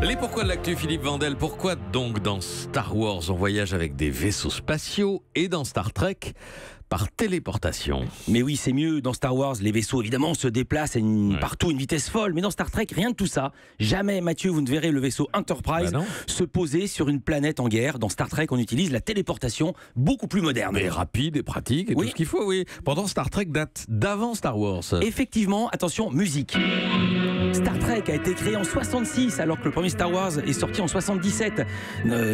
Les pourquoi de l'actu, Philippe Vandel. Pourquoi donc dans Star Wars on voyage avec des vaisseaux spatiaux et dans Star Trek par téléportation? Mais oui, c'est mieux. Dans Star Wars, les vaisseaux, évidemment, se déplacent partout à une vitesse folle. Mais dans Star Trek, rien de tout ça. Jamais, Mathieu, vous ne verrez le vaisseau Enterprise se poser sur une planète en guerre. Dans Star Trek, on utilise la téléportation beaucoup plus moderne. Mais rapide et pratique et tout ce qu'il faut, oui. Pendant Star Trek date d'avant Star Wars. Effectivement, attention, musique. Star Trek a été créé en 66 alors que le premier Star Wars est sorti en 77.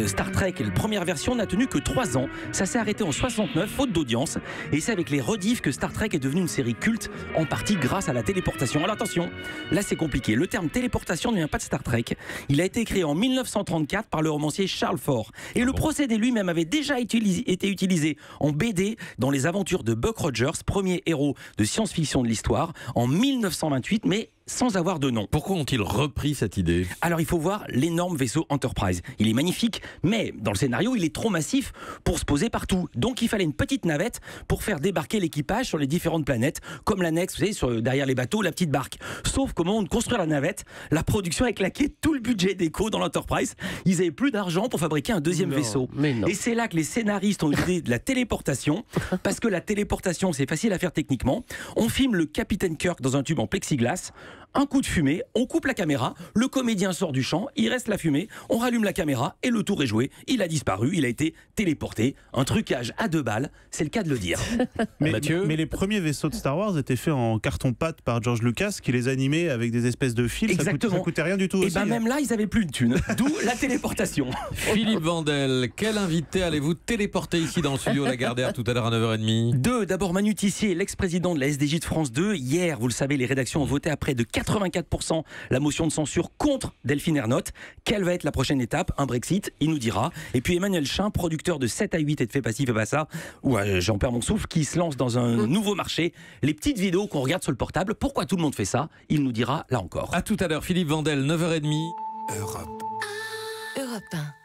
Star Trek, la première version, n'a tenu que 3 ans. Ça s'est arrêté en 69, faute d'audience. Et c'est avec les rediffs que Star Trek est devenue une série culte, en partie grâce à la téléportation. Alors attention, là c'est compliqué. Le terme téléportation ne vient pas de Star Trek. Il a été créé en 1934 par le romancier Charles Fort. Et le procédé lui-même avait déjà été utilisé en BD dans les aventures de Buck Rogers, premier héros de science-fiction de l'histoire, en 1928, mais sans avoir de nom. Pourquoi ont-ils repris cette idée? Alors il faut voir l'énorme vaisseau Enterprise. Il est magnifique, mais dans le scénario, il est trop massif pour se poser partout. Donc il fallait une petite navette pour faire débarquer l'équipage sur les différentes planètes, comme l'annexe, vous savez, derrière les bateaux, la petite barque. Sauf qu'au moment de construire la navette, la production a claqué tout le budget d'éco dans l'Enterprise. Ils n'avaient plus d'argent pour fabriquer un deuxième vaisseau. Et c'est là que les scénaristes ont eu l'idée de la téléportation, parce que la téléportation, c'est facile à faire techniquement. On filme le capitaine Kirk dans un tube en plexiglas. Un coup de fumée, on coupe la caméra, le comédien sort du champ, il reste la fumée, on rallume la caméra et le tour est joué. Il a disparu, il a été téléporté. Un trucage à 2 balles, c'est le cas de le dire. Mais les premiers vaisseaux de Star Wars étaient faits en carton-pâte par George Lucas qui les animait avec des espèces de fils. Exactement. Ça coûtait rien du tout. Et bien même là, ils n'avaient plus de thunes. D'où la téléportation. Philippe Vandel, quel invité allez-vous téléporter ici dans le studio Lagardère tout à l'heure à 9h30? 2. D'abord Manu Tissier, l'ex-président de la SDJ de France 2. Hier, vous le savez, les rédactions ont voté à près de 84% la motion de censure contre Delphine Ernotte. Quelle va être la prochaine étape? Un Brexit, il nous dira. Et puis Emmanuel Chin, producteur de 7 à 8 et de Fais pas ci, fais pas ça, j'en perds mon souffle, qui se lance dans un nouveau marché. Les petites vidéos qu'on regarde sur le portable, pourquoi tout le monde fait ça? Il nous dira là encore. À tout à l'heure, Philippe Vandel, 9h30. Europe 1.